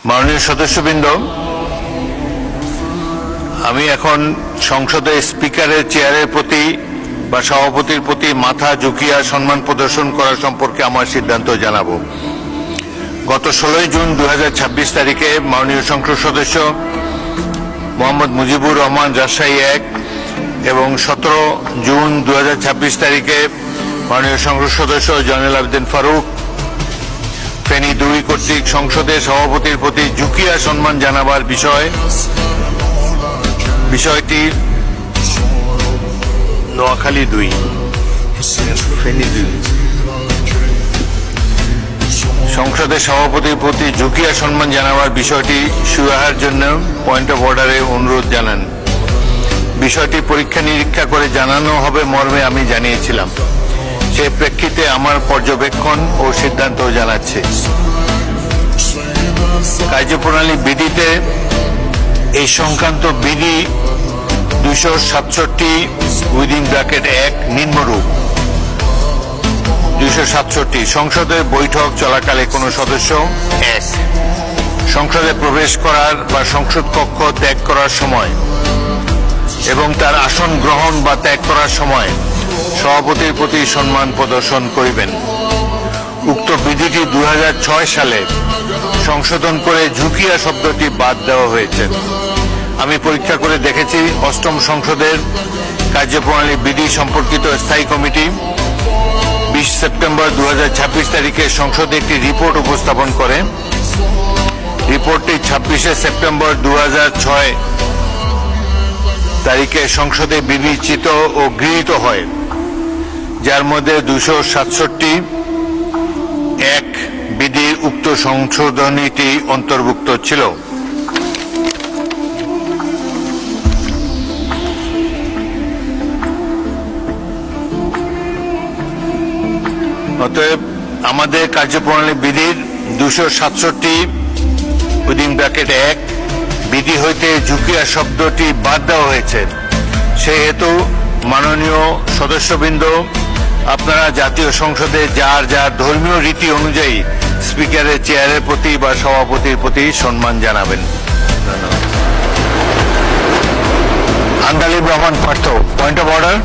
মাননীয় সদস্যবৃন্দ, আমি এখন সংসদের স্পিকারের চেয়ারের প্রতি বা সভাপতির প্রতি মাথা ঝুঁকিয়ে সম্মান প্রদর্শন করা সম্পর্কে আমার সিদ্ধান্ত জানাবো। গত 16 জুন 2026 তারিখে মাননীয় সংসদ সদস্য মোহাম্মদ মুজিবুর রহমান রাজশাহী 1 এবং 17 জুন 2026 তারিখে মাননীয় সংসদ সদস্য জয়নুল আবেদিন ফারুক ফেনী 2 কর্তৃক সংসদের সভাপতির প্রতি ঝুঁকিয়া সম্মান জানাবার বিষয়টি নোয়াখালী 2 ফেনী 2 সংসদের সভাপতির প্রতি ঝুঁকিয়া সম্মান জানাবার বিষয়টি সুরাহার জন্য পয়েন্ট অফ অর্ডারে অনুরোধ জানান। বিষয়টি পরীক্ষা নিরীক্ষা করে জানানো হবে মর্মে আমি জানিয়েছিলাম। সে প্রেক্ষিতে আমার পর্যবেক্ষণ ও সিদ্ধান্ত জানাচ্ছে। কার্যপ্রণালী বিধিতে এই সংক্রান্ত বিধি 267 উইদিন ব্র্যাকেট 1 নিম্নরূপ। 267 সংসদের বৈঠক চলাকালে কোন সদস্য 1 সংসদে প্রবেশ করার বা সংসদ কক্ষ ত্যাগ করার সময় এবং তার আসন গ্রহণ বা ত্যাগ করার সময় সভাপতির প্রতি সম্মান প্রদর্শন করিবেন। উক্ত বিধিটি 2006 সালে সংশোধন করে ঝুঁকিয়া শব্দটি বাদ দেওয়া হয়েছে। আমি পরীক্ষা করে দেখেছি, 8ম সংসদের কার্যপ্রণালী বিধি সম্পর্কিত স্থায়ী কমিটি 20 সেপ্টেম্বর 2026 তারিখে সংসদে একটি রিপোর্ট উপস্থাপন করে। রিপোর্টটি 26 সেপ্টেম্বর 2006 তারিখে সংসদে বিবেচিত ও গৃহীত হয়, যার মধ্যে 267(1) বিধি উক্ত সংশোধনীটি অন্তর্ভুক্ত ছিল। অতএব আমাদের কার্যপ্রণালী বিধির 267 উইদিন ব্র্যাকেট 1 বিধি হইতে ঝুঁকিয়া শব্দটি বাদ দেওয়া হয়েছে। সেহেতু মাননীয় সদস্যবৃন্দ, আপনারা জাতীয় সংসদে যার যার ধর্মীয় রীতি অনুযায়ী স্পিকারের চেয়ারের প্রতি বা সভাপতির প্রতি সম্মান জানাবেন। ধন্যবাদ। Andalib Rahman Partha, point of order.